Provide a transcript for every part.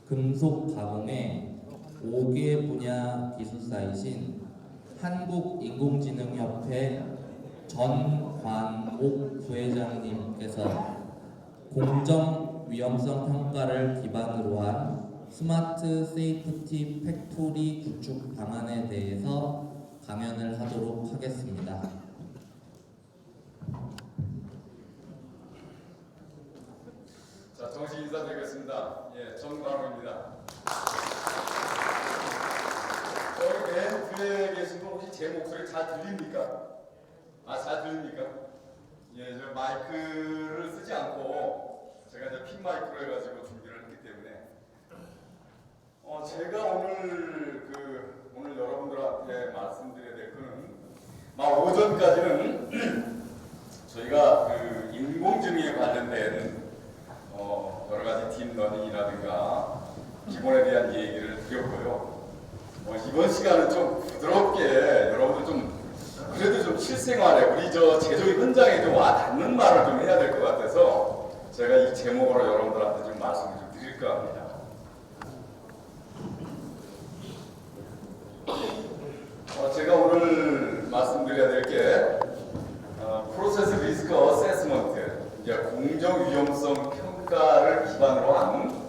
금속 가공의 5개 분야 기술사이신 한국인공지능협회 전관옥 부회장님께서 공정 위험성 평가를 기반으로 한 스마트 세이프티 팩토리 구축 방안에 대해서 강연을 하도록 하겠습니다. 자, 정식 인사드리겠습니다. 예, 전관옥입니다. 여기 맨 뒤에 계신 분 혹시 제 목소리 잘 들립니까? 잘 들립니까? 예, 저 마이크를 쓰지 않고 제가 이제 핀 마이크로 해가지고 준비를 했기 때문에 제가 오늘 여러분들한테 말씀드려야 될 거는 오전까지는 저희가 인공지능에 관련된 여러 가지 딥러닝이라든가 기본에 대한 얘기를 드렸고요. 이번 시간은 좀 부드럽게 여러분들 그래도 좀 실생활에 우리 제조업 현장에 좀 와닿는 말을 좀 해야 될 것 같아서 제가 이 제목으로 여러분들한테 좀 말씀을 좀 드릴까 합니다. 제가 오늘 말씀드려야 될 게 프로세스 리스크 어세스먼트, 이제 공정 위험성 평가를 기반으로 한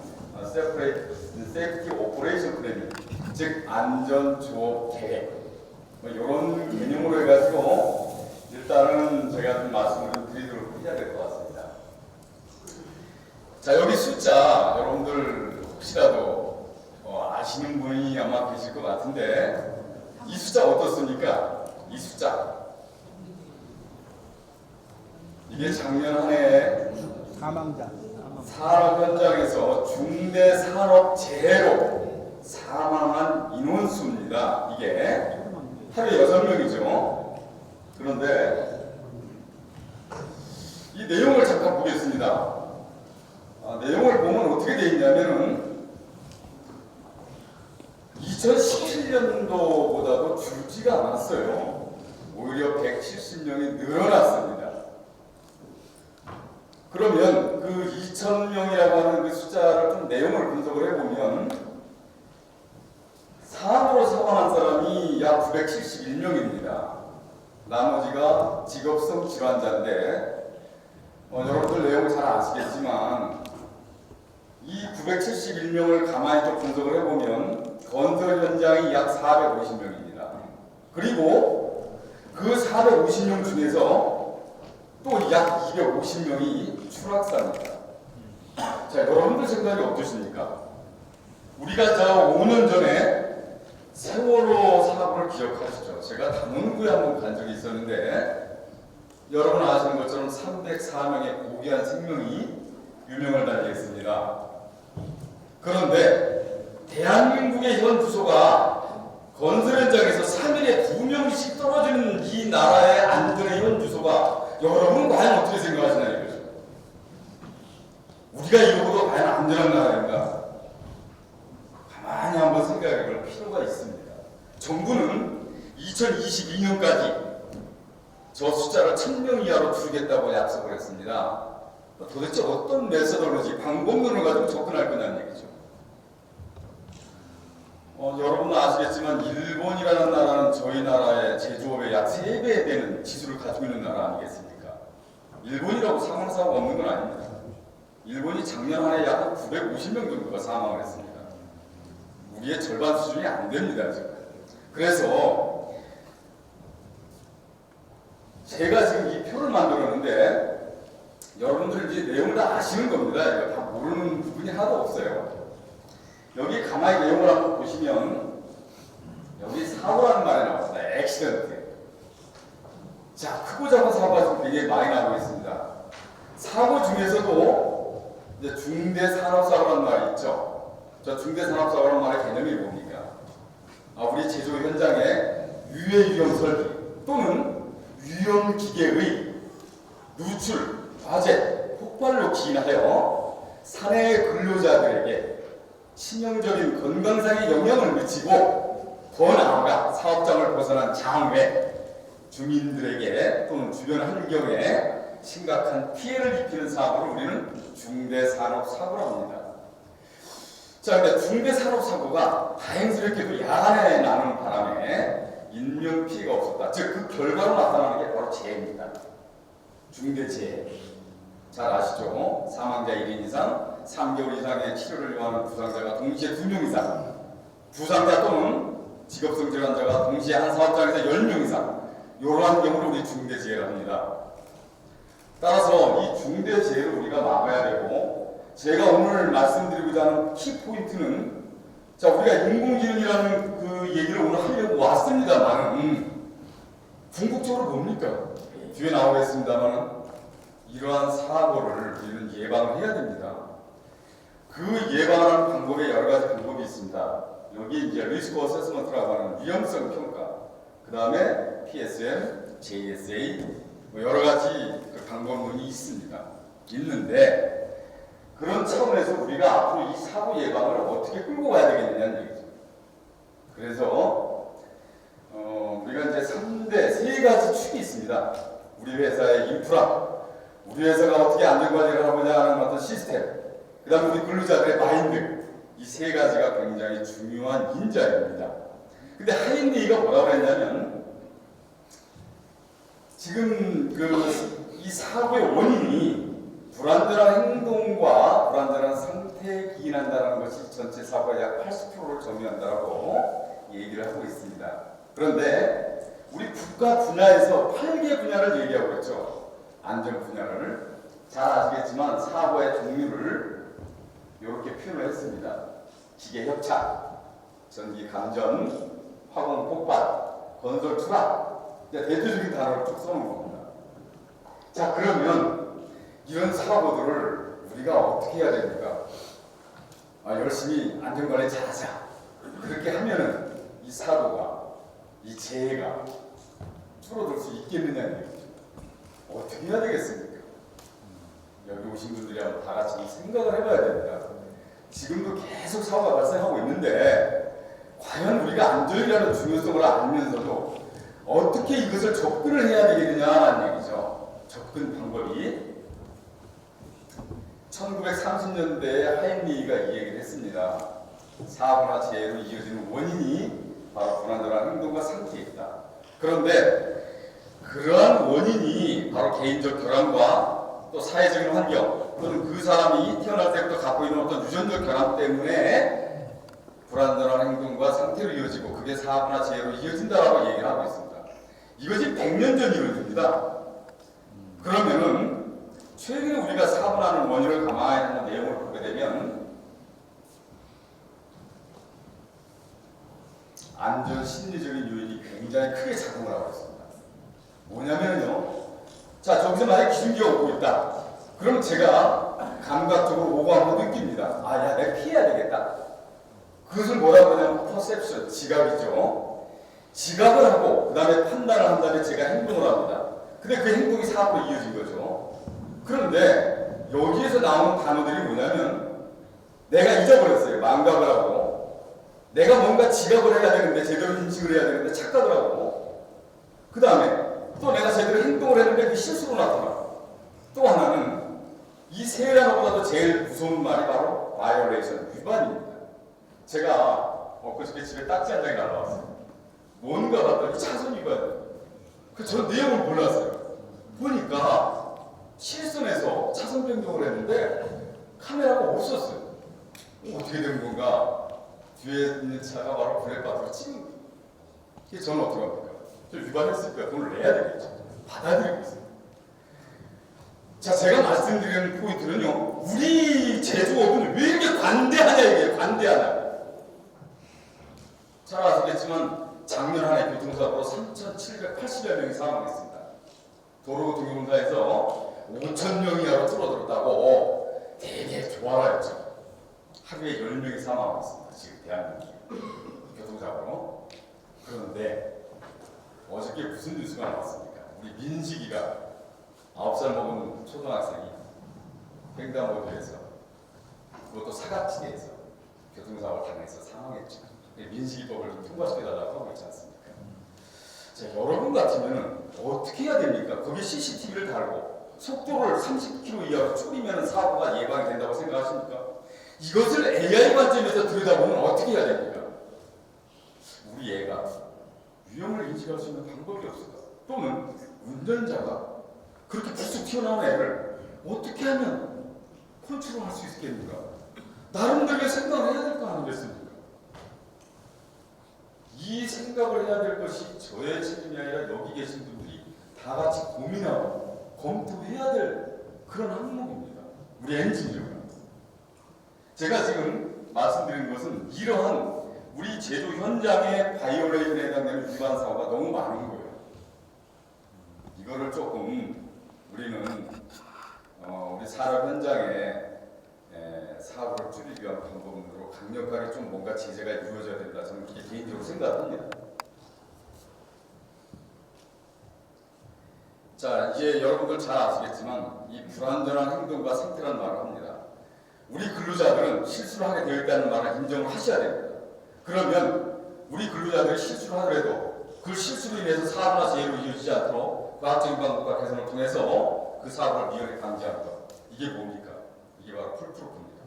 세이프티 오퍼레이션 플래닝, 즉 안전 조업 계획, 이런 개념으로 해가지고 일단은 제가 좀 말씀을 드리도록 해야 될 것 같습니다. 자, 여기 숫자 여러분들 혹시라도 아시는 분이 아마 계실 것 같은데 이 숫자 어떻습니까? 이 숫자 이게 작년 한 해 사망자 산업 현장에서 중대 산업재해로 사망한 인원수입니다. 이게 하루에 6명이죠. 그런데 이 내용을 잠깐 보겠습니다. 내용을 보면 어떻게 되어 있냐면은 2017년도보다도 줄지가 않았어요. 오히려 170명이 늘어났습니다. 그러면 그 2,000명이라고 하는 그 숫자를 좀 내용을 분석을 해보면 산으로 사망한 사람이 약 971명입니다. 나머지가 직업성 질환자인데 여러분들 내용을 잘 아시겠지만 이 971명을 가만히 좀 분석을 해보면 건설 현장이 약 450명입니다. 그리고 그 450명 중에서 또 약 250명이 추락사입니다. 자, 여러분들 생각이 어떠십니까? 우리가 5년 전에 세월호 사고를 기억하시죠? 제가 담원구에 한번 간 적이 있었는데 여러분 아시는 것처럼 304명의 고귀한 생명이 유명을 달리했습니다. 그런데 대한민국의 현 주소가 건설 현장에서 3일에 2명씩 떨어지는 이 나라의 안전의 현 주소가 여러분은 과연 어떻게 생각하시나 이거죠. 우리가 이거보다 과연 안전한 나라인가? 가만히 한번 생각해 볼 필요가 있습니다. 정부는 2022년까지 저 숫자를 1,000명 이하로 줄이겠다고 약속을 했습니다. 도대체 어떤 메서더로지 방법론을 가지고 접근할 거냐는 얘기죠. 여러분은 아시겠지만 일본이라는 나라는 저희 나라의 제조업의 약 3배 되는 지수를 가지고 있는 나라 아니겠습니까? 일본이라고 사망사고가 없는 건 아닙니다. 일본이 작년 한 해 약 950명 정도가 사망을 했습니다. 우리의 절반 수준이 안 됩니다, 지금. 그래서 제가 지금 이 표를 만들었는데 여러분들 이제 내용을 다 아시는 겁니다. 이거 다 모르는 부분이 하나도 없어요. 여기 가만히 내용을 한번 보시면 여기 사고라는 말이 나왔습니다. 액시던트. 자, 크고 작은 사고가 지금 굉장히 많이 나오고 있습니다. 사고 중에서도 이제 중대산업사고라는 말이 있죠. 저 중대산업사고라는 말의 개념이 뭡니까? 우리 제조 현장에 유해 위험 설비 또는 위험 기계의 누출, 화재, 폭발로 기인하여 사내 근로자들에게 치명적인 건강상의 영향을 미치고 더 나아가 사업장을 벗어난 장외 주민들에게 또는 주변 환경에 심각한 피해를 입히는 사고를 우리는 중대산업사고라고 합니다. 자, 근데 중대산업사고가 다행스럽게도 야간에 나는 바람에 인명피해가 없었다. 즉, 그 결과로 나타나는 게 바로 재해입니다. 중대재해. 잘 아시죠? 사망자 1인 이상, 3개월 이상의 치료를 요하는 부상자가 동시에 2명 이상, 부상자 또는 직업성 질환자가 동시에 한 사업장에서 10명 이상, 이러한 경우를 우리 중대재해라고 합니다. 따라서 이 중대재해를 우리가 막아야 되고, 제가 오늘 말씀드리고자 하는 키포인트는, 자, 우리가 인공지능이라는 그 얘기를 오늘 하려고 왔습니다만, 궁극적으로 뭡니까? 뒤에 나오겠습니다만, 이러한 사고를 우리는 예방을 해야 됩니다. 그 예방하는 방법에 여러 가지 방법이 있습니다. 여기 이제 리스크 어세스먼트라고 하는 위험성 평가, 그 다음에 PSM, JSA, 뭐 여러 가지 그 방법론이 있습니다. 있는데 그런 차원에서 우리가 앞으로 이 사고 예방을 어떻게 끌고 가야 되겠느냐는 얘기죠. 그래서 우리가 이제 3대, 3가지 축이 있습니다. 우리 회사의 인프라, 우리 회사가 어떻게 안전관리를 하고자 하는 어떤 시스템, 그 다음에 우리 근로자들의 마인드, 이 3가지가 굉장히 중요한 인자입니다. 근데 하인리가 뭐라고 했냐면, 지금 이 사고의 원인이 불안전한 행동과 불안전한 상태에 기인한다는 것이 전체 사고의 약 80%를 점유한다고 얘기를 하고 있습니다. 그런데 우리 국가 분야에서 8개 분야를 얘기하고 있죠. 안전 분야를. 잘 아시겠지만 사고의 종류를 이렇게 표현을 했습니다. 기계 협착, 전기 감전, 화공 폭발, 건설 추락, 대표적인 단어를 쭉 써놓은 겁니다. 자, 그러면 이런 사고들을 우리가 어떻게 해야 됩니까? 열심히 안전관리 잘하자. 그렇게 하면은 이 사고가, 이 재해가 줄어들 수 있겠느냐는 얘기죠. 어떻게 해야 되겠습니까? 여기 오신 분들이 한번 다 같이 생각을 해봐야 됩니다. 지금도 계속 사고가 발생하고 있는데 과연 우리가 안전이라는 중요성을 알면서도 어떻게 이것을 접근을 해야 되겠느냐는 얘기죠. 접근 방법이 1930년대에 하임리히가 이 얘기를 했습니다. 사고나 재해로 이어지는 원인이 바로 불안전한 행동과 상태에 있다. 그런데 그러한 원인이 바로 개인적 결함과 또 사회적인 환경 또는 그 사람이 태어날 때부터 갖고 있는 어떤 유전적 결함 때문에 불안전한 행동과 상태로 이어지고 그게 사고나 재해로 이어진다라고 얘기를 하고 있습니다. 이것이 100년 전 이론입니다. 그러면은 최근에 우리가 사고 나는 원인을 감안하는 내용을 보게 되면 안전 심리적인 요인이 굉장히 크게 작용을 하고 있습니다. 뭐냐면요. 자, 저기서 만약에 기름기가 오고 있다. 그럼 제가 감각적으로 오감으로 느낍니다. 야, 내가 피해야 되겠다. 그것을 뭐라고 하냐면 퍼셉션, 지각이죠. 지각을 하고 그 다음에 판단을 한 다음에 제가 행동을 합니다. 근데 그 행동이 사고로 이어진 거죠. 그런데 여기에서 나오는 단어들이 뭐냐면 내가 잊어버렸어요. 망각을 하고 내가 뭔가 지각을 해야 되는데 제대로 인식을 해야 되는데 착각을 하고 그 다음에 또 내가 제대로 행동을 했는데 그 실수로 나타나. 또 하나는 이 세 단어보다도 제일 무서운 말이 바로 바이올레이션, 위반입니다. 제가 엊그저께 집에 딱지 한 장이 날라왔어요. 뭔가 봤더니 차선 위반이에요. 저 내용을 몰랐어요. 보니까 실선에서 차선 변경을 했는데 카메라가 없었어요. 어떻게 된 건가? 뒤에 있는 차가 바로 브레이크바디로 치는 거예요. 저는 어떻게 합니까? 저 위반했으니까 돈을 내야 되겠죠. 받아들이고 있습니다. 자, 제가 말씀드리는 포인트는요. 우리 제조업은 왜 이렇게 관대하냐 이게 관대하냐. 잘 아시겠지만 작년 한 해 교통사고로 3,780여 명이 사망했습니다. 도로교통공사에서 5,000명 이하로 줄어들었다고 되게 좋아라했죠. 하루에 10명이 사망했습니다. 지금 대한민국 교통사고로. 그런데 어저께 무슨 뉴스가 나왔습니까? 우리 민식이가 9살 먹은 초등학생이 횡단보도에서 그것도 사각지대에서 교통사고를 당해서 사망했죠. 민식이법을 통과시켜달라고 하고 있지 않습니까? 자, 여러분 같으면 어떻게 해야 됩니까? 거기에 CCTV를 달고 속도를 30km 이하로 줄이면 사고가 예방이 된다고 생각하십니까? 이것을 AI 관점에서 들여다보면 어떻게 해야 됩니까? 우리 애가 위험을 인식할 수 있는 방법이 없을까? 또는 운전자가 그렇게 불쑥 튀어나온 애를 어떻게 하면 컨트롤할 수 있겠는가? 나름대로의 생각을 해야 될 거 아니겠습니까? 이 생각을 해야 될 것이 저의 책임이 아니라 여기 계신 분들이 다 같이 고민하고 검토해야 될 그런 항목입니다. 우리 엔지니어가. 제가 지금 말씀드린 것은 이러한 우리 제조 현장의 바이올레이션에 해당되는 위반 사고가 너무 많은 거예요. 이거를 조금 우리는 우리 산업 현장에 사고를 줄이기 위한 방법으로 강력하게 좀 뭔가 제재가 이루어져야 된다. 저는 그렇게 개인적으로 생각합니다. 자, 이제 여러분들 잘 아시겠지만 이 불완전한 행동과 상태라는 말을 합니다. 우리 근로자들은 실수를 하게 되어 있다는 말을 인정을 하셔야 됩니다. 그러면 우리 근로자들이 실수를 하더라도 그 실수로 인해서 사고나 재해로 이어지지 않도록 과학적인 방법과 개선을 통해서 그 사고를 미연에 방지하는 것. 이게 뭡니까? 이게 바로 풀프루프입니다.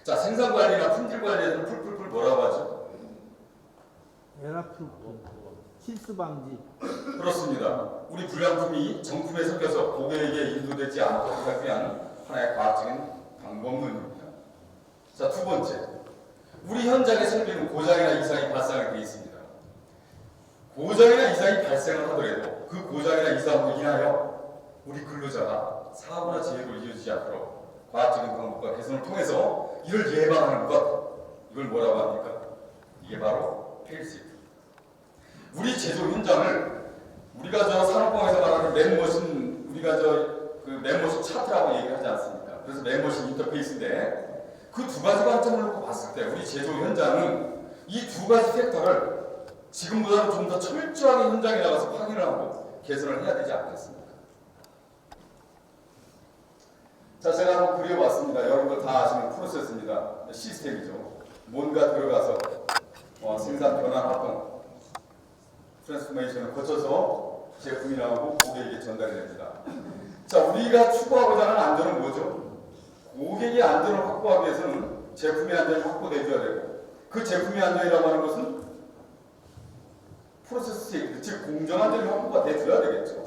자, 생산관리나 품질관리에서는 풀풀풀 뭐라고 하죠? 에라프루프, 실수방지. 그렇습니다. 우리 불량품이 정품에 섞여서 고객에게 인도되지 않도록 하기 위한 하나의 과학적인 방법론입니다. 자, 두 번째. 우리 현장의 설비는 고장이나 이상이 발생하게 되어 있습니다. 고장이나 이상이 발생을 하더라도 그 고장이나 이상으로 인하여 우리 근로자가 사고나 재해로 이어지지 않도록 과학적인 방법과 개선을 통해서 이를 예방하는 것, 이걸 뭐라고 합니까? 이게 바로 페일시프. 우리 제조 현장을 우리가 저 산업공학에서 말하는 맨머신, 우리가 그 맨머신 차트라고 얘기하지 않습니까? 그래서 맨머신 인터페이스인데 그 두 가지 관점을 놓고 봤을 때 우리 제조 현장은 이 두 가지 팩터를 지금보다는 좀 더 철저하게 현장에 나가서 확인을 하고 개선을 해야 되지 않겠습니까? 자, 제가 한번 그려봤습니다. 여러분들 다 아시는 프로세스입니다. 시스템이죠. 뭔가 들어가서 생산 변환 활동, 트랜스포메이션을 거쳐서 제품이 나오고 고객에게 전달이 됩니다. 자, 우리가 추구하고자 하는 안전은 뭐죠? 고객의 안전을 확보하기 위해서는 제품의 안전이 확보되어야 되고 그 제품의 안전이라고 하는 것은 프로세스 세이프티, 즉 공정 안전이 확보가 돼줘야 되겠죠.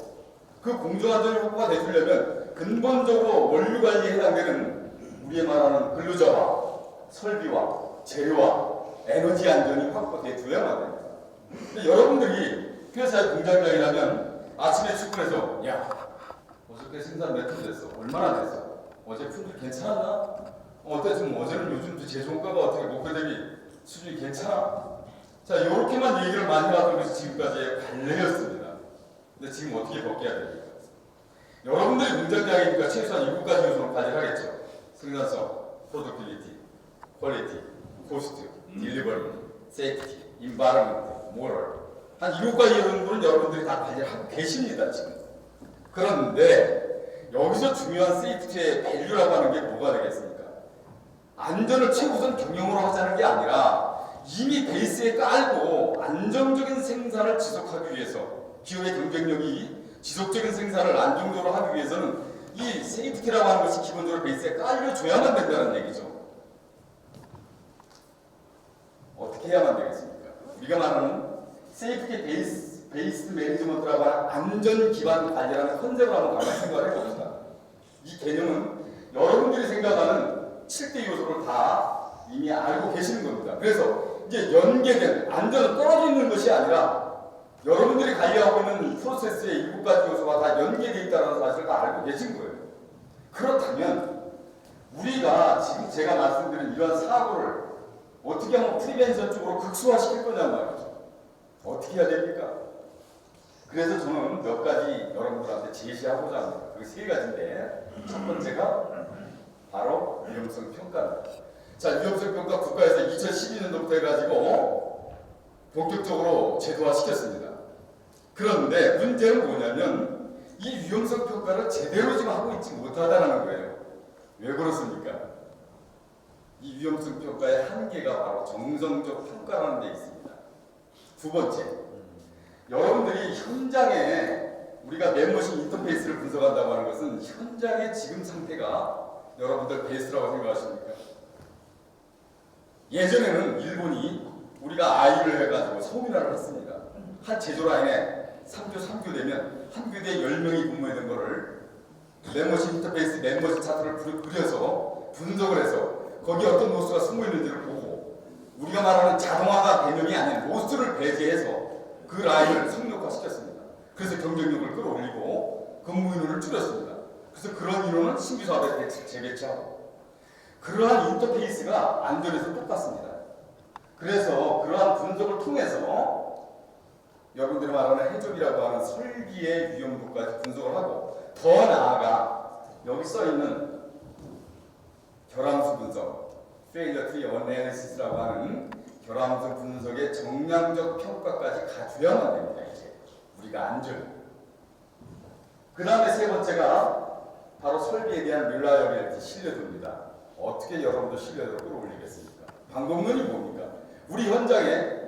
그 공정 안전이 확보가 돼주려면 근본적으로 원료 관리에 해당되는 우리의 말하는 근로자와 설비와 재료와 에너지 안전이 확보돼줘야만 됩니다. 근데 여러분들이 회사의 공장장이라면 아침에 출근해서 야, 어저께 생산 몇 톤 됐어? 얼마나 됐어? 어제 품질 괜찮았나? 어때? 좀 어제는 요즘 제조원가가 어떻게 목표 대비 수준이 괜찮아? 자, 이렇게만 얘기를 많이 하던 것이 지금까지의 관례였습니다. 근데 지금 어떻게 바뀌어야 됩니까? 여러분들이 공장장이니까 최소한 7가지 요소는 관리를 하겠죠. 생산성, 프로덕티비티, 퀄리티, 코스트, 딜리버리, 세이프티, 인바이러먼트, 모럴. 한 7가지 정도는 여러분들이 다 관리를 하고 계십니다, 지금. 그런데 여기서 중요한 세이프티의 밸류라고 하는 게 뭐가 되겠습니까? 안전을 최우선 경영으로 하자는 게 아니라 이미 베이스에 깔고 안정적인 생산을 지속하기 위해서 기업의 경쟁력이 지속적인 생산을 안정적으로 하기 위해서는 이 세이프티라고 하는 것이 기본적으로 베이스에 깔려줘야만 된다는 얘기죠. 어떻게 해야만 되겠습니까? 우리가 말하는 세이프티 베이스 매니지먼트라고 하는 안전 기반 관리라는 컨셉을 한번 가만히 생각을 해봅시다. 이 개념은 여러분들이 생각하는 7대 요소를 다 이미 알고 계시는 겁니다. 그래서 이제 연계된 안전은 떨어져 있는 것이 아니라 여러분들이 관리하고 있는 프로세스의 7가지 요소가 다 연계되어 있다는 사실을 다 알고 계신 거예요. 그렇다면 우리가 지금 제가 말씀드린 이러한 사고를 어떻게 하면 프리벤션 쪽으로 극소화시킬 거냐는 말이죠. 어떻게 해야 됩니까? 그래서 저는 몇 가지 여러분들한테 제시하고자 합니다. 그게 3가지인데 첫 번째가 바로 위험성 평가입니다. 자, 위험성 평가 국가에서 2012년도부터 해가지고 본격적으로 제도화 시켰습니다. 그런데 문제는 뭐냐면 이 위험성 평가를 제대로 지금 하고 있지 못하다는 거예요. 왜 그렇습니까? 이 위험성 평가의 한계가 바로 정성적 평가라는 데 있습니다. 두 번째, 여러분들이 현장에 우리가 맨머신 인터페이스를 분석한다고 하는 것은 현장의 지금 상태가 여러분들 베이스라고 생각하십니까? 예전에는 일본이 우리가 아이를 해가지고 성인화를 했습니다. 한 제조 라인에 3교 되면 한 교대에 10명이 근무했던 거를 멤버십 인터페이스 멤버십 차트를 그려서 분석을 해서 거기에 어떤 노스가 숨어 있는지를 보고 우리가 말하는 자동화가 개념이 아닌 노스를 배제해서 그 라인을 성역화시켰습니다. 그래서 경쟁력을 끌어올리고 근무 인원을 줄였습니다. 그래서 그런 인원은 신규 사업에 재배치하고 그러한 인터페이스가 안전에서 똑같습니다. 그래서 그러한 분석을 통해서 여러분들이 말하는 해적이라고 하는 설비의 위험도까지 분석을 하고 더 나아가 여기 써있는 결함수 분석, Failure Tree Analysis라고 하는 결함수 분석의 정량적 평가까지 가져야만 됩니다. 이제 우리가 안전. 그 다음에 세 번째가 바로 설비에 대한 reliability, 신뢰도입니다. 어떻게 여러분도 신뢰도를 끌어올리겠습니까? 방법론이 뭡니까? 우리 현장에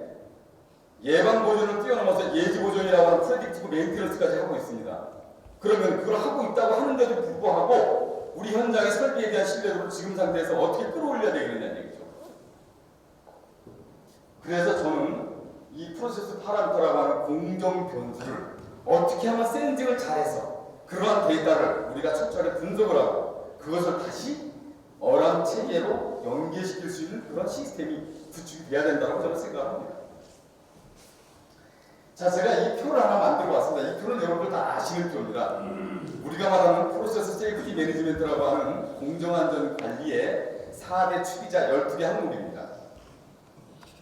예방 보존을 뛰어넘어서 예지 보존이라고 하는 프레딕티브 메인테넌스까지 하고 있습니다. 그러면 그걸 하고 있다고 하는데도 불구하고 우리 현장의 설비에 대한 신뢰도를 지금 상태에서 어떻게 끌어올려야 되겠느냐는 얘기죠. 그래서 저는 이 프로세스 파라미터라고 하는 공정 변수를 어떻게 하면 센징을 잘해서 그러한 데이터를 우리가 철저하게 분석을 하고 그것을 다시 어람 체계로 연계시킬 수 있는 그런 시스템이 구축이 돼야 된다고 저는 생각합니다. 자, 제가 이 표를 하나 만들어 왔습니다. 이 표는 여러분들 다 아시는 표입니다. 우리가 말하는 프로세스 세이프티 매니지먼트라고 하는 공정안전 관리의 4대 축이자 12개 항목입니다.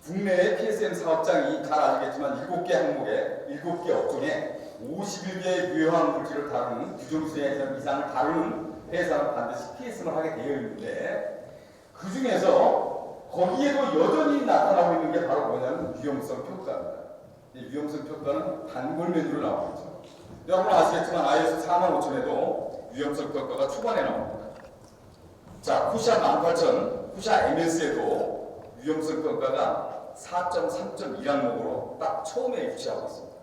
국내의 PSM 사업장이 잘 아시겠지만 7개 항목에 7개 업종에 51개의 유효한 물질을 다루는 규정 수행 이상을 다루는 회사는 반드시 PSM을 하게 되어 있는데 그 중에서 거기에도 여전히 나타나고 있는 게 바로 뭐냐면 위험성 평가입니다. 이 위험성 평가는 단골 메뉴로 나오고 있죠. 여러분 아시겠지만 ISO 45000에도 위험성 평가가 초반에 나옵니다. 자, 쿠샤 18000, 쿠샤 MS에도 위험성 평가가 4.3.1 항목으로 딱 처음에 위치하고 있습니다.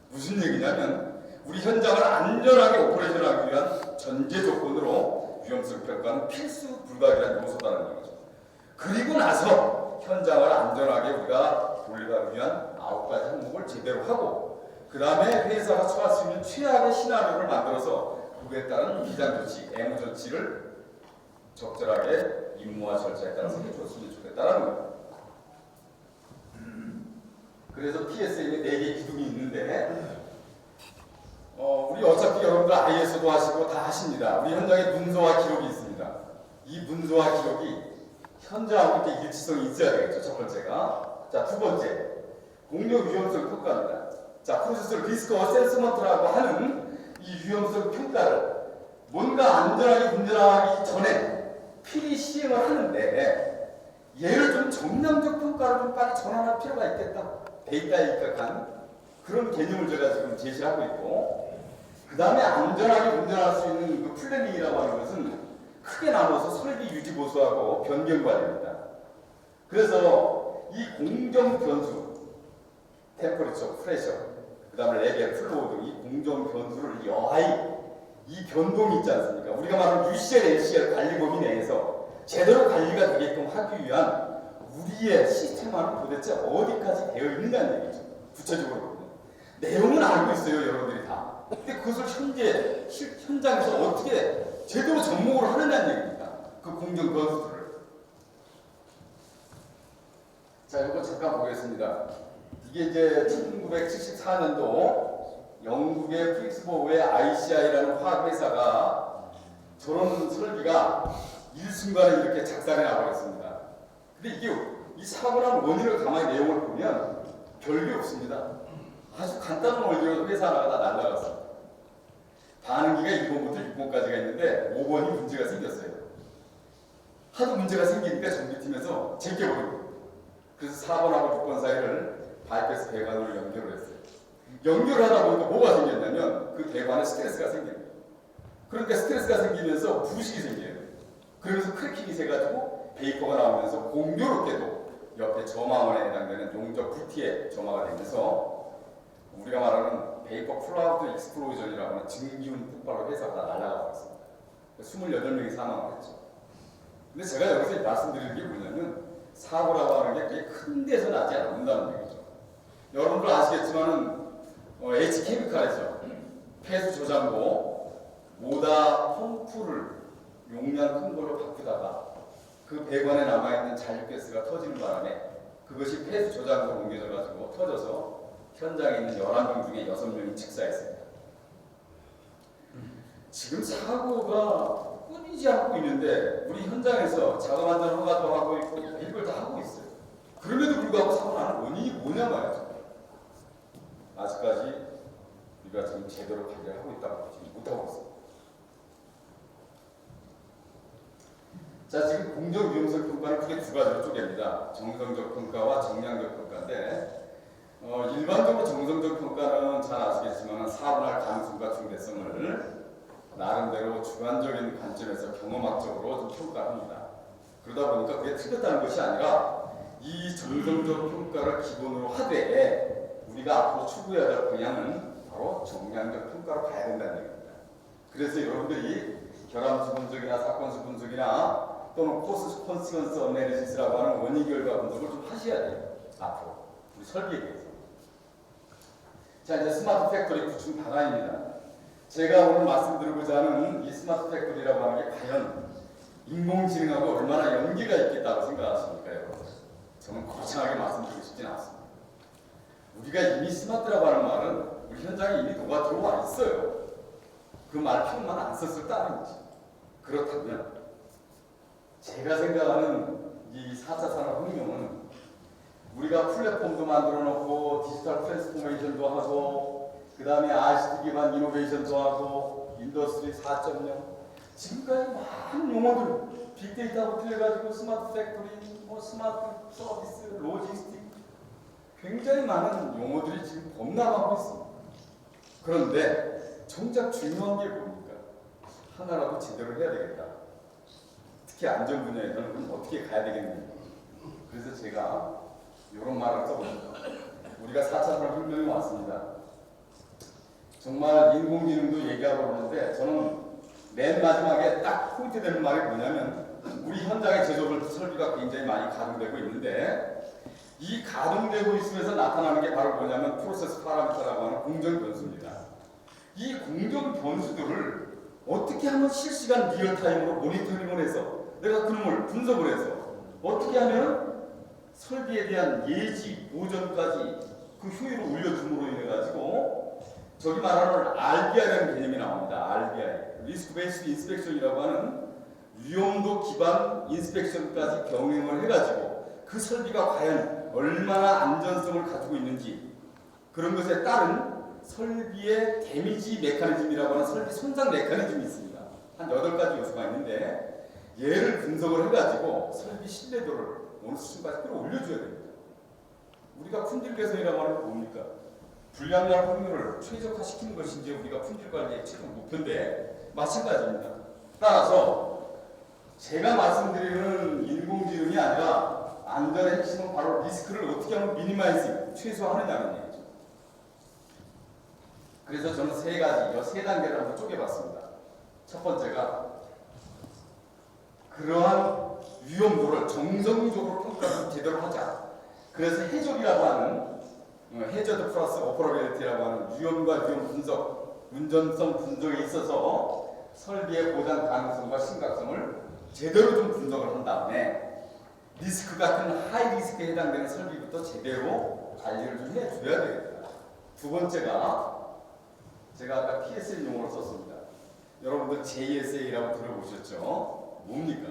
무슨 얘기냐면 우리 현장을 안전하게 오퍼레이션하기 위한 전제 조건으로 위험성 평가는 필수 불가결한 요소다는 얘기죠. 그리고 나서 현장을 안전하게 우리가 돌려가기 위한 9가지 항목을 제대로 하고 그 다음에 회사가 처할 수 있는 최악의 시나리오를 만들어서 그에 따른 비상조치, 애무조치를 적절하게 임무와 절차에 따라서 해줬으면 좋겠다는 거예요. 그래서 PSM에 4개 기둥이 있는데 우리 어차피 여러분들 IS도 하시고 다 하십니다. 우리 현장에 문서와 기록이 있습니다. 이 문서와 기록이 현장하고 이렇게 일치성이 있어야 되겠죠. 첫 번째가. 자, 두 번째 공격 위험성 평가입니다. 자, 프로세스 리스크 어세스먼트라고 하는 이 위험성 평가를 뭔가 안전하게 운전하기 전에 필히 시행을 하는데 얘를 좀 정량적 평가를 좀 빨리 전환할 필요가 있겠다. 데이터에 입각한 그런 개념을 제가 지금 제시하고 있고 그 다음에 안전하게 운전할 수 있는 그 플래닝이라고 하는 것은 크게 나눠서 설비 유지 보수하고 변경 관리입니다. 그래서 이 공정 변수, 템퍼리처, 프레셔, 그 다음에 레벨, 플로우 등 이 공정 변수를 여하이 이 변동이 있지 않습니까? 우리가 말하는 UCL, LCL 관리 범위 내에서 제대로 관리가 되게끔 하기 위한 우리의 시스템화는 도대체 어디까지 되어 있느냐는 얘기죠. 구체적으로 보면. 내용은 알고 있어요, 여러분들이 다. 근데 그것을 현장에서 어떻게 제대로 접목을 하느냐는 얘기입니다. 그 공정 변수들을. 자, 이거 잠깐 보겠습니다. 이게 이제 1974년도 영국의 프릭스보우의 ICI라는 화학회사가 저런 설비가 일순간에 이렇게 작살이 나버렸습니다. 근데 이게 이 사고 난 원인을 가만히 내용을 보면 별게 없습니다. 아주 간단한 원리로 회사 하나가 다 날라갔습니다. 반응기가 1번부터 6번까지가 있는데 5번이 문제가 생겼어요. 하도 문제가 생기니까 정비팀에서 제껴버리고 그래서 4번하고 6번 사이를 바이패스 배관으로 연결을 했어요. 연결을 하다 보니까 뭐가 생겼냐면 그 배관에 스트레스가 생겨요. 그러니까 스트레스가 생기면서 부식이 생겨요. 그러면서 크래킹이 새가지고 베이퍼가 나오면서 공교롭게도 옆에 점화원에 해당되는 용접 불티에 점화가 되면서 우리가 말하는 베이퍼 클라우드 익스플로전이라고 하는 증기훈 폭발로 회사가 다 날아가 버렸습니다. 28명이 사망을 했죠. 근데 제가 여기서 말씀드리는 게 뭐냐면 사고라고 하는 게 그게 큰 데서 나지 않는다는 얘기죠. 여러분들 아시겠지만은 H케미칼에서 폐수 저장고 모다 펌프를 용량 큰 걸로 바꾸다가 그 배관에 남아있는 잔류가스가 터지는 바람에 그것이 폐수 저장고로 옮겨져 가지고 터져서 현장에 있는 11명 중에 6명이 직사했습니다. 지금 사고가 끊이지 않고 있는데 우리 현장에서 자가만전 허가도 하고 있고 이걸 다 하고 있어요. 그럼에도 불구하고 사고 나는 원인이 뭐냐 말이죠. 아직까지 우리가 지금 제대로 관리를 하고 있다고 지금 못하고 있어요. 자, 지금 공정 위험성 평가는 크게 두 가지로 쪼갭니다. 정성적 평가와 정량적 평가인데 일반적으로 정성적 평가는 잘 아시겠지만 사고날 가능성과 중대성을 나름대로 주관적인 관점에서 경험학적으로 좀 평가합니다. 그러다 보니까 그게 틀렸다는 것이 아니라 이 정성적 평가를 기본으로 하되 우리가 앞으로 추구해야 될 방향은 바로 정량적 평가로 가야 된다는 얘기입니다. 그래서 여러분들이 결함수 분석이나 사건수 분석이나 또는 코스 콘시퀀스 어널리시스라고 하는 원인 결과 분석을 좀 하셔야 돼요. 앞으로 우리 설계에 대해서. 자, 이제 스마트 팩토리 구축 방안입니다. 제가 오늘 말씀드리고자 하는 이 스마트 팩토리라고 하는 게 과연 인공지능하고 얼마나 연계가 있겠다고 생각하십니까, 여러분? 저는 거창하게 말씀드리고 싶지는 않습니다. 우리가 이미 스마트라고 하는 말은 우리 현장에 이미 녹아 들어와 있어요. 그 말 표현만 안 썼을 따름이지. 그렇다면 제가 생각하는 이 4차 산업혁명은 우리가 플랫폼도 만들어 놓고 디지털 트랜스포메이션도 하고 그 다음에 ICT 기반 이노베이션도 하고 인더스트리 4.0 지금까지 많은 용어들 빅데이터하고 틀려가지고 스마트 팩토리, 스마트 서비스, 로지스틱 굉장히 많은 용어들이 지금 범람하고 있습니다. 그런데 정작 중요한 게 뭡니까? 하나라도 제대로 해야 되겠다. 특히 안전 분야에서는 그럼 어떻게 가야 되겠느냐. 그래서 제가 이런 말을 써봅니다. 우리가 4차 산업혁명이 왔습니다. 정말 인공지능도 얘기하고 그러는데 저는 맨 마지막에 딱 포인트 되는 말이 뭐냐면 우리 현장의 제조업 설비가 굉장히 많이 가동되고 있는데 이 가동되고 있으면서 나타나는 게 바로 뭐냐면 프로세스 파라미터라고 하는 공정 변수입니다. 이 공정 변수들을 어떻게 하면 실시간 리얼타임으로 모니터링을 해서 내가 그놈을 분석을 해서 어떻게 하면 설비에 대한 예지, 보전까지 그 효율을 올려줌으로 인해 가지고 저기 말하는 RBI라는 개념이 나옵니다. RBI, 리스크 베이스드 인스펙션이라고 하는 위험도 기반 인스펙션까지 병행을 해가지고 그 설비가 과연 얼마나 안전성을 가지고 있는지 그런 것에 따른 설비의 데미지 메커니즘이라고 하는 설비 손상 메커니즘이 있습니다. 한 8가지 요소가 있는데 얘를 분석을 해가지고 설비 신뢰도를 어느 수준까지 끌어올려줘야 됩니다. 우리가 품질 개선이라고 하는 건 뭡니까? 불량량 확률을 최적화시키는 것이 이제 우리가 품질 관리의 최종 목표인데 마찬가지입니다. 따라서 제가 말씀드리는 인공지능이 아니라 안전의 핵심은 바로 리스크를 어떻게 하면 미니마이징, 최소화하느냐는 얘기죠. 그래서 저는 세 단계를 한번 쪼개봤습니다. 첫 번째가 그러한 위험도를 정성적으로 평가를 제대로 하자. 그래서 해적이라고 하는 해저드 플러스 오퍼러빌리티라고 하는 위험과 위험 분석, 운전성 분석에 있어서 설비의 보장 가능성과 심각성을 제대로 좀 분석을 한 다음에 리스크 같은 하이 리스크에 해당되는 설비부터 제대로 관리를 좀 해줘야 되겠다. 두 번째가 제가 아까 PSL 용어를 썼습니다. 여러분들 JSA라고 들어보셨죠? 뭡니까?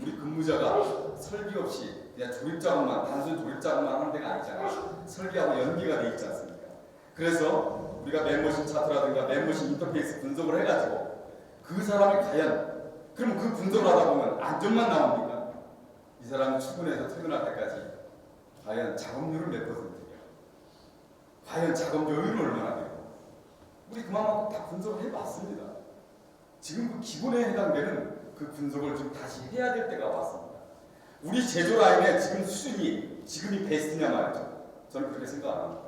우리 근무자가 설비 없이 그냥 조립작업만, 단순 조립작업만 하는 데가 아니잖아요. 설비하고 연계가 돼 있지 않습니까? 그래서 우리가 맨머신 차트라든가 맨머신 인터페이스 분석을 해가지고 그 사람이 과연 그럼 그 분석을 하다 보면 안전만 나옵니까? 이 사람이 출근해서 퇴근할 때까지 과연 작업률은 몇 %냐? 과연 작업 여유는 얼마나 돼요? 우리 그만큼 다 분석을 해봤습니다. 지금 그 기본에 해당되는 그 분석을 좀 다시 해야 될 때가 왔습니다. 우리 제조 라인의 지금 수준이 지금이 베스트냐 말이죠. 저는 그렇게 생각 안 합니다.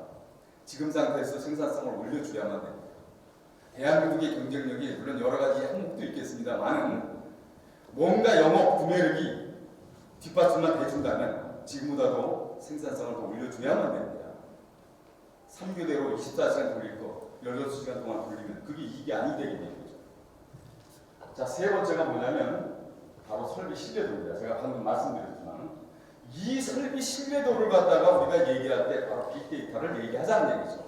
지금 상태에서 생산성을 올려줘야만 됩니다. 대한민국의 경쟁력이 물론 여러 가지 항목도 있겠습니다만 뭔가 영업 구매력이 뒷받침만 해준다면 지금보다도 생산성을 더 올려줘야만 됩니다. 3교대로 24시간 돌릴 거 16시간 동안 돌리면 그게 이익이 아니 되겠네요. 자, 세 번째가 뭐냐면 바로 설비 신뢰도입니다. 제가 방금 말씀드렸지만 이 설비 신뢰도를 갖다가 우리가 얘기할 때 바로 빅데이터를 얘기하자는 얘기죠.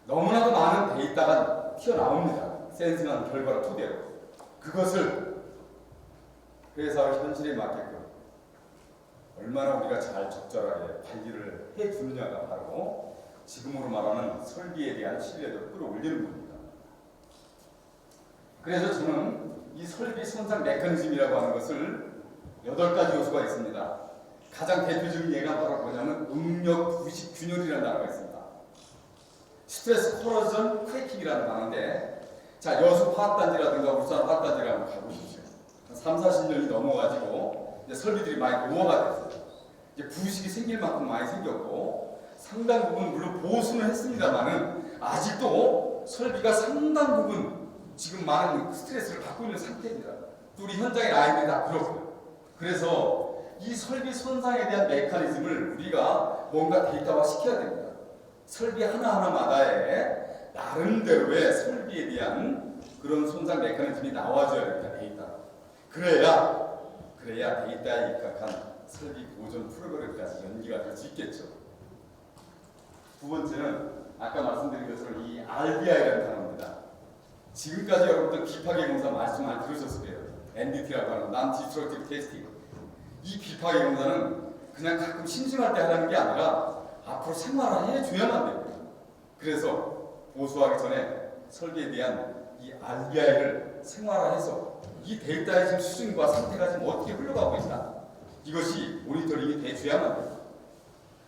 너무나도 많은 데이터가 튀어나옵니다. 센싱하는 결과를 토대로 그것을 회사의 현실에 맞게끔 얼마나 우리가 잘 적절하게 관리를 해주느냐가 바로 지금으로 말하는 설비에 대한 신뢰도를 끌어올리는 겁니다. 그래서 저는 이 설비 손상 메커니즘이라고 하는 것을 8가지 요소가 있습니다. 가장 대표적인 예가 바로 뭐냐면 응력 부식 균열이라는 단어가 있습니다. 스트레스 코로전 크래킹이라는 단어인데, 자, 여수 화학단지라든가 울산 화학단지를 한번 가보십시오. 3, 40년이 넘어가지고 이제 설비들이 많이 노화가 됐어요. 이제 부식이 생길 만큼 많이 생겼고 상당 부분 물론 보수는 했습니다만은 아직도 설비가 상당 부분 지금 많은 스트레스를 받고 있는 상태입니다. 또 우리 현장의 아이들이 다 그렇고요. 그래서 이 설비 손상에 대한 메커니즘을 우리가 뭔가 데이터화 시켜야 됩니다. 설비 하나하나마다의 나름대로의 설비에 대한 그런 손상 메커니즘이 나와줘야 됩니다. 데이터. 그래야 데이터에 입각한 설비 보존 프로그램까지 연기가 될 수 있겠죠. 두 번째는 아까 말씀드린 것처럼 이 RBI라는 단어입니다. 지금까지 여러분들 비파괴 공사 말씀 많이 들으셨을 거예요. NDT라고 하는 Non-Destructive Testing. 이 비파괴 공사는 그냥 가끔 심심할 때 하라는 게 아니라 앞으로 생활화해 줘야만 됩니다. 그래서 보수하기 전에 설비에 대한 이 RBI를 생활화해서 이 데이터의 지금 수준과 상태가 지금 어떻게 흘러가고 있다. 이것이 모니터링이 돼줘야만 됩니다.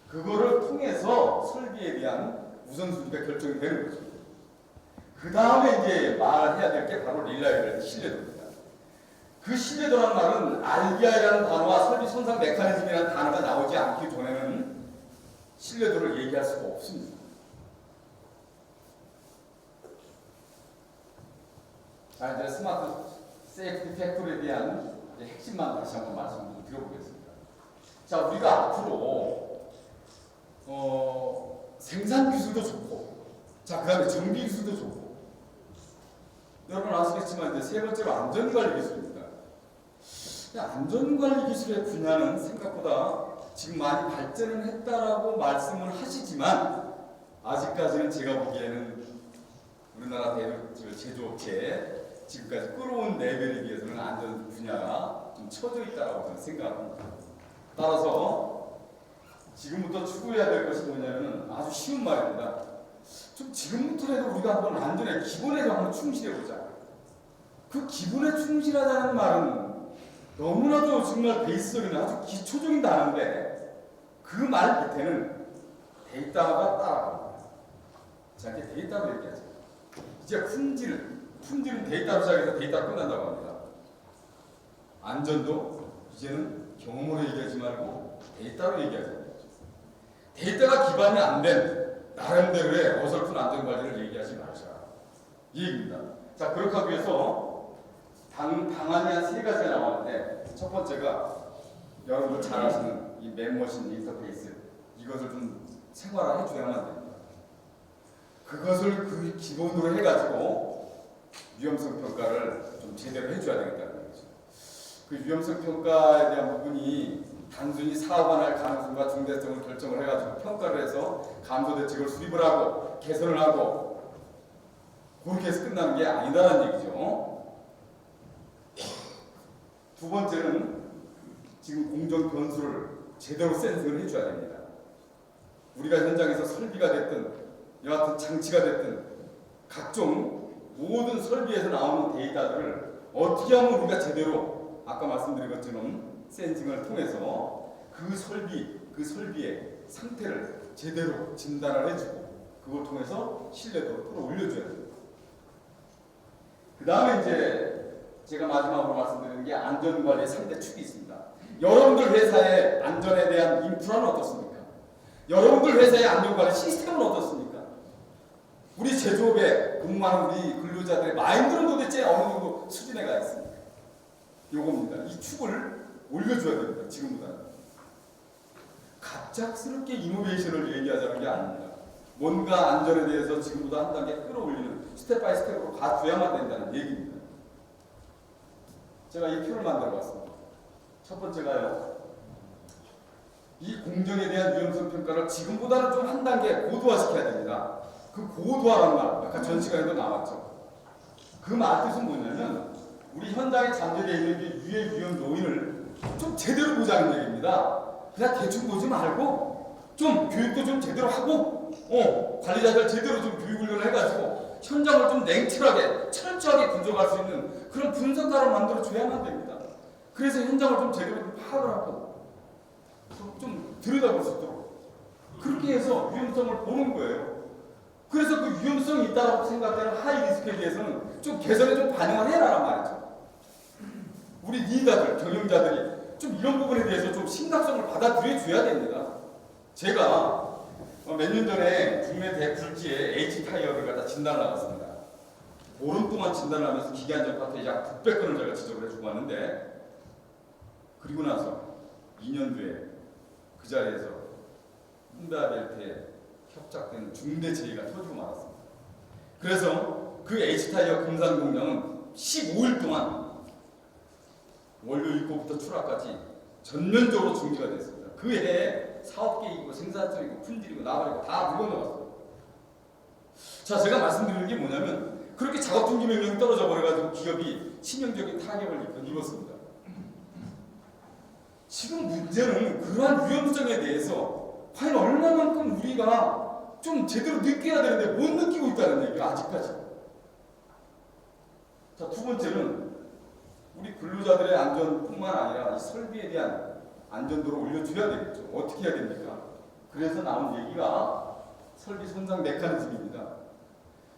그거를 통해서 설비에 대한 우선순위가 결정이 되는 거죠. 그 다음에 이제 말해야 될 게 바로 릴라이블리티 신뢰도입니다. 그 신뢰도라는 말은 RBI라는 단어와 설비 손상 메커니즘이라는 단어가 나오지 않기 전에는 신뢰도를 얘기할 수가 없습니다. 자, 이제 스마트 세이프티 팩토리에 대한 핵심만 다시 한번 말씀을 드려보겠습니다. 자, 우리가 앞으로 생산 기술도 좋고, 자, 그 다음에 정비 기술도 좋고, 여러분 아시겠지만 이제 세 번째로 안전관리 기술입니다. 안전관리 기술의 분야는 생각보다 지금 많이 발전을 했다라고 말씀을 하시지만 아직까지는 제가 보기에는 우리나라 제조업체 지금까지 끌어온 레벨에 비해서는 안전 분야가 좀 처져 있다라고 저는 생각합니다. 따라서 지금부터 추구해야 될 것이 뭐냐면 아주 쉬운 말입니다. 좀 지금부터라도 우리가 한번 안전에 기본에 한번 충실해보자. 그 기본에 충실하다는 말은 너무나도 정말 베이스적인 아주 기초적인 단어인데 그 말 밑에는 데이터가 따라갑니다. 자, 이제 데이터로 얘기하죠. 이제 품질은 데이터로 시작해서 데이터로 끝난다고 합니다. 안전도 이제는 경험으로 얘기하지 말고 데이터로 얘기하자. 데이터가 기반이 안 된 나름대로의 어설픈 안전관리를 얘기하지 말자. 이 얘기입니다. 자, 그렇게 하기 위해서 방안이 한 3가지가 나왔는데 첫 번째가 여러분들 잘 아시는 이 맨머신 인터페이스 이것을 좀 생활화해 줘야만 됩니다. 그것을 그 기본으로 해가지고 위험성 평가를 좀 제대로 해줘야 되겠다는 거죠. 그 위험성 평가에 대한 부분이 단순히 사고가 날 가능성과 중대성을 결정을 해가지고 평가를 해서 감소 대책을 수립을 하고 개선을 하고 그렇게 해서 끝나는 게 아니다라는 얘기죠. 두 번째는 지금 공정 변수를 제대로 센싱을 해줘야 됩니다. 우리가 현장에서 설비가 됐든 여하튼 장치가 됐든 각종 모든 설비에서 나오는 데이터들을 어떻게 하면 우리가 제대로 아까 말씀드린 것처럼 센싱을 통해서 그 설비의 상태를 제대로 진단을 해주고 그걸 통해서 신뢰도를 끌어올려줘야 됩니다. 그 다음에 이제 제가 마지막으로 말씀드리는 게 안전관리의 3대 축이 있습니다. 여러분들 회사의 안전에 대한 인프라는 어떻습니까? 여러분들 회사의 안전관리 시스템은 어떻습니까? 우리 제조업에 근무하는 우리 근로자들의 마인드는 도대체 어느 정도 수준에 가 있습니까? 요겁니다. 이 축을 올려줘야 됩니다. 지금보다. 갑작스럽게 이노베이션을 얘기하자는 게 아닙니다. 뭔가 안전에 대해서 지금보다 한 단계 끌어올리는 스텝 바이 스텝으로 가줘야만 된다는 얘기입니다. 제가 이 표를 만들어 봤습니다. 첫 번째가요. 이 공정에 대한 위험성 평가를 지금보다는 좀 한 단계 고도화시켜야 됩니다. 그 고도화라는 말, 아까 전 시간에도 나왔죠. 그 말 뜻은 뭐냐면 우리 현장에 잠재되어 있는 유해 위험 요인을 좀 제대로 보자는 얘기입니다. 그냥 대충 보지 말고 좀 교육도 좀 제대로 하고 관리자들 제대로 좀 교육훈련을 해가지고 현장을 좀 냉철하게 철저하게 분석할 수 있는 그런 분석가를 만들어 줘야만 됩니다. 그래서 현장을 좀 제대로 좀 파악을 하고 좀 들여다볼 수 있도록 그렇게 해서 위험성을 보는 거예요. 그래서 그 위험성이 있다고 생각되는 하이 리스크에 대해서는 좀 개선에 좀 반영을 해라란 말이죠. 우리 리더들, 경영자들이 좀 이런 부분에 대해서 좀 심각성을 받아들여 줘야 됩니다. 제가 몇 년 전에 국내 대불지에 H타이어를 갖다 진단을 나갔습니다. 보름 동안 진단을 하면서 기계안전 파트에 약 900건을 제가 지적을 해주고 왔는데 그리고 나서 2년 뒤에 그 자리에서 홈다벨트에 협작된 중대 재해가 터지고 말았습니다. 그래서 그 H타이어 금산 공장은 15일 동안 원료 입고부터 출하까지 전면적으로 중지가 됐습니다. 그 해에 사업계획이고 생산성이고 품질이고 나발이고 다 물건넣었어요. 자, 제가 말씀드리는 게 뭐냐면 그렇게 작업 중지 명령이 떨어져 버려가지고 기업이 치명적인 타격을 입었습니다. 지금 문제는 그러한 위험성에 대해서 과연 얼마만큼 우리가 좀 제대로 느껴야 되는데 못 느끼고 있다는 얘기가 아직까지. 자, 두 번째는 우리 근로자들의 안전뿐만 아니라 이 설비에 대한 안전도를 올려줘야 되겠죠. 어떻게 해야 됩니까? 그래서 나온 얘기가 설비 손상 메커니즘입니다.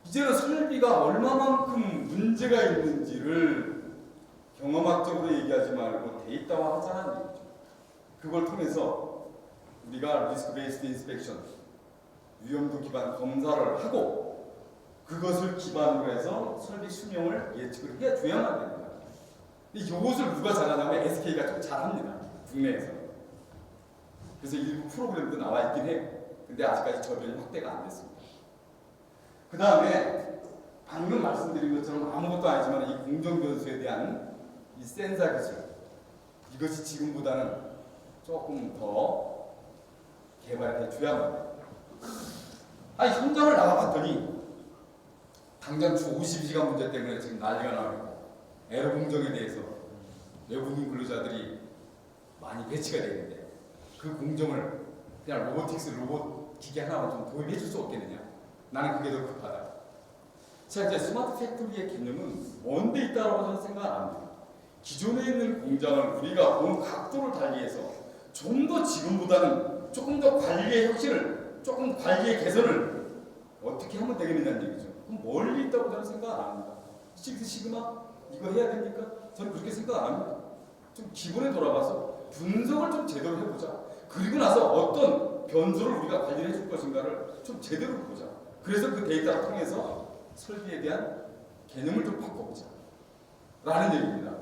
이제는 설비가 얼마만큼 문제가 있는지를 경험학적으로 얘기하지 말고 데이터화 하자는 얘기죠. 그걸 통해서 우리가 리스크 베이스드 인스펙션, 위험도 기반 검사를 하고 그것을 기반으로 해서 설비 수명을 예측을 해줘야만 됩니다. 이것을 누가 잘하냐면 SK가 좀 잘합니다. 국내에서. 그래서 일부 프로그램도 나와 있긴 해요. 근데 아직까지 저변이 확대가 안 됐습니다. 그 다음에 방금 말씀드린 것처럼 아무것도 아니지만 이 공정변수에 대한 이 센서 기술 이것이 지금보다는 조금 더 개발해 줘야만 돼요. 아니 현장을 나가봤더니 당장 주 52시간 문제 때문에 지금 난리가 나고 에러 공정에 대해서 외국인 근로자들이 많이 배치가 되는데 그 공정을 그냥 로보틱스 로봇 기계 하나만 좀 도입해 줄 수 없겠느냐? 나는 그게 더 급하다. 자, 이제 스마트 팩토리의 개념은 먼데 있다라고 저는 생각 안 합니다. 기존에 있는 공장을 우리가 본 각도를 달리해서 좀 더 지금보다는 조금 더 관리의 혁신을, 조금 관리의 개선을 어떻게 하면 되겠느냐는 얘기죠. 그럼 멀리 있다고 저는 생각 안 합니다. 식스 시그마 이거 해야 됩니까? 저는 그렇게 생각 안 합니다. 좀 기본에 돌아가서 분석을 좀 제대로 해보자. 그리고 나서 어떤 변수를 우리가 관리를 해줄 것인가를 좀 제대로 보자. 그래서 그 데이터를 통해서 설비에 대한 개념을 좀 바꿔보자. 라는 얘기입니다.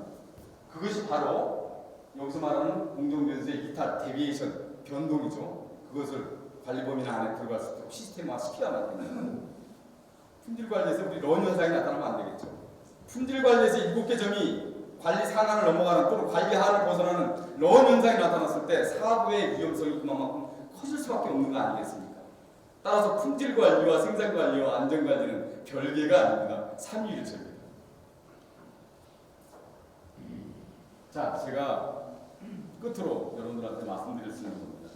그것이 바로 여기서 말하는 공정변수의 이탈, 데비에이션, 변동이죠. 그것을 관리 범위 안에 들어갈 수 있도록 시스템화 시켜야만 됩니다. 품질 관리에서 우리 런 현상이 나타나면 안 되겠죠. 품질 관리에서 7개 점이 관리 상한을 넘어가는 또는 관리 하한을 벗어나는 런 현상이 나타났을 때 사고의 위험성이 그만큼 커질 수밖에 없는 거 아니겠습니까? 따라서 품질 관리와 생산 관리와 안전 관리는 별개가 아닙니다. 삼위일체입니다. 자, 제가 끝으로 여러분들한테 말씀드릴 수 있는 겁니다.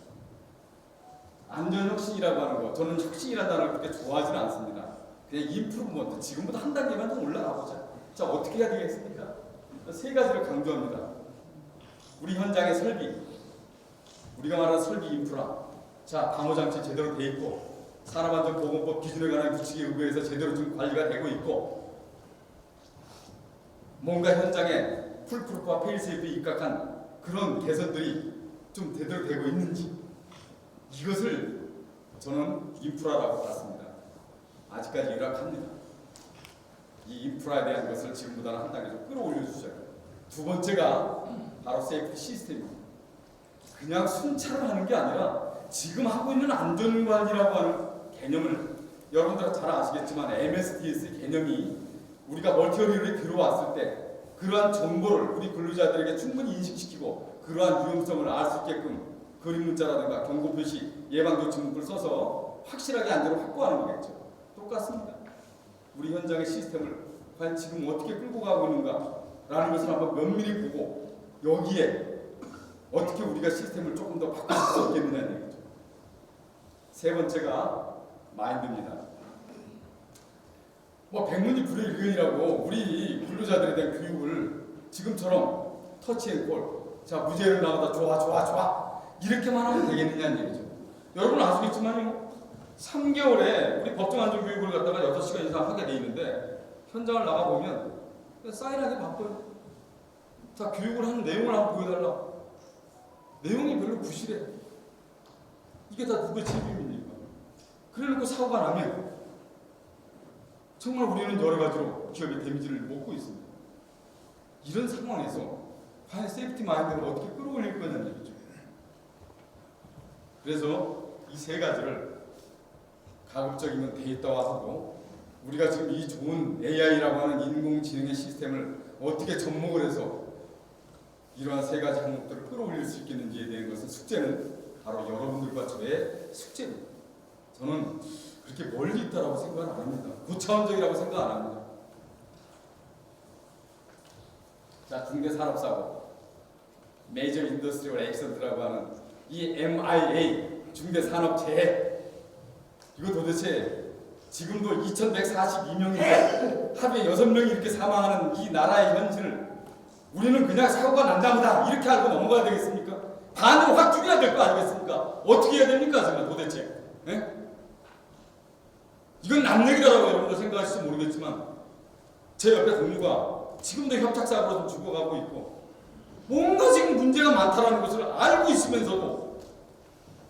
안전 혁신이라고 하는 거, 저는 혁신이라는 단어를 그렇게 좋아하지는 않습니다. 그냥 임프루먼트, 지금보다 한 단계만 더 올라가보자. 자, 어떻게 해야 되겠습니까? 세 가지를 강조합니다. 우리 현장의 설비, 우리가 말하는 설비 인프라, 자, 방호장치 제대로 돼 있고, 산업안전보건법 기준에 관한 규칙에 의거해서 제대로 좀 관리가 되고 있고, 뭔가 현장에 풀프루프와 페일세이프에 입각한 그런 개선들이 좀 제대로 되고 있는지, 이것을 저는 인프라라고 봤습니다. 아직까지 열악합니다. 이 인프라에 대한 것을 지금보다는 한 단계 좀 끌어올려 주셔야 돼요. 두 번째가 바로 세이프티 시스템입니다. 그냥 순찰을 하는 게 아니라 지금 하고 있는 안전관리라고 하는 개념을 여러분들 잘 아시겠지만 MSDS 개념이 우리가 멀티어리얼에 들어왔을 때 그러한 정보를 우리 근로자들에게 충분히 인식시키고 그러한 위험성을 알 수 있게끔 그림 문자라든가 경고 표시, 예방 조치 문구를 써서 확실하게 안전을 확보하는 거겠죠. 똑같습니다. 우리 현장의 시스템을 과연 지금 어떻게 끌고 가고 있는가라는 것을 한번 면밀히 보고 여기에 어떻게 우리가 시스템을 조금 더 바꿀 수 있겠느냐는 얘기죠. 세 번째가 마인드입니다. 뭐 백문이 불여일견이라고 우리 근로자들에 대한 교육을 지금처럼 터치앤콜, 자 무죄를 나오다 좋아 이렇게만 하면 되겠느냐는 얘기죠. 여러분 아시겠지만요, 3개월에 우리 법정안전교육을 갖다가 6시간 이상 하게 돼 있는데 현장을 나가보면 사인하기 바빠요. 자 교육을 하는 내용을 한번 보여달라. 내용이 별로 부실해. 이게 다 누구의 책임입니까? 그래놓고 사고가 나면 정말 우리는 여러 가지로 기업의 데미지를 먹고 있습니다. 이런 상황에서 과연 세이프티 마인드를 어떻게 끌어올릴 거냐는 얘기죠. 그래서 이 세 가지를 가급적이면 데이터화하고 우리가 지금 이 좋은 AI라고 하는 인공지능의 시스템을 어떻게 접목을 해서 이러한 세 가지 항목들을 끌어올릴 수 있겠는지에 대한 것은 숙제는 바로 여러분들과 저의 숙제입니다. 저는 그렇게 멀리 있다라고 생각 안 합니다. 고차원적이라고 생각 안 합니다. 자, 중대산업사고, 메이저 인더스트리얼 액션트라고 하는 이 MIA, 중대산업재해, 이거 도대체 지금도 2142명인데 하루에 6명이 이렇게 사망하는 이 나라의 현실을 우리는 그냥 사고가 난다보다 이렇게 알고 넘어가야 되겠습니까? 반으로 확 줄여야 될 거 아니겠습니까? 어떻게 해야 됩니까 정말 도대체? 예? 이건 남얘기라고 여러분들 생각하실지 모르겠지만 제 옆에 동료가 지금도 협착사고로 좀 죽어가고 있고 뭔가 지금 문제가 많다는 것을 알고 있으면서도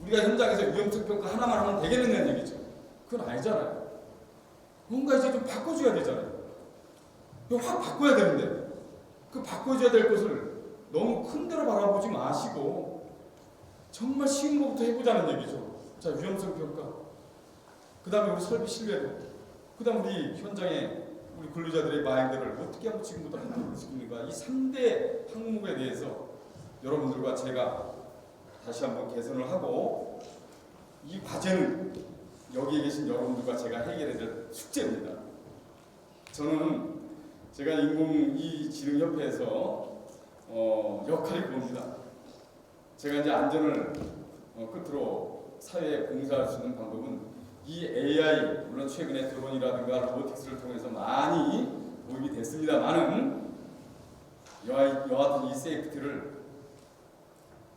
우리가 현장에서 위험성 평가 하나만 하면 되겠느냐는 얘기죠. 그건 아니잖아요. 뭔가 이제 좀 바꿔줘야 되잖아요. 이거 확 바꿔야 되는데 그 바꿔줘야 될 것을 너무 큰 데로 바라보지 마시고 정말 쉬운 것부터 해보자는 얘기죠. 자, 위험성 평가, 그 다음에 우리 설비 신뢰도, 그 다음 우리 현장에 우리 근로자들의 마인드를 어떻게 하면 지금부터 하나를 수 있는가, 이 3대 항목에 대해서 여러분들과 제가 다시 한번 개선을 하고 이 과제는 여기에 계신 여러분들과 제가 해결해야 될 숙제입니다. 저는 제가 인공지능협회에서 역할이 봅니다. 제가 이제 안전을 끝으로 사회에 공사할 수 있는 방법은 이 AI, 물론 최근에 드론이라든가 로보틱스를 통해서 많이 도입이 됐습니다만은 여하튼 이 세이프티를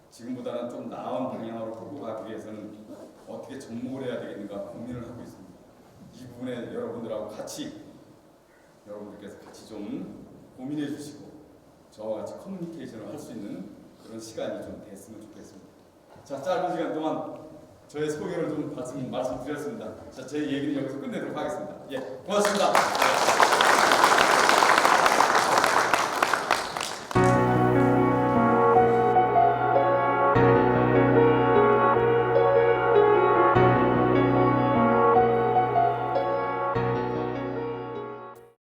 지금보다는 좀 나은 방향으로 끌고 가기 위해서는 어떻게 접목을 해야 되겠는가 고민을 하고 있습니다. 이 부분에 여러분들하고 같이 여러분들께서 같이 좀 고민해 주시고 저와 같이 커뮤니케이션을 할 수 있는 그런 시간이 좀 됐으면 좋겠습니다. 자, 짧은 시간 동안 저의 소개를 좀 말씀드렸습니다. 자, 제 얘기는 여기서 끝내도록 하겠습니다. 예, 고맙습니다.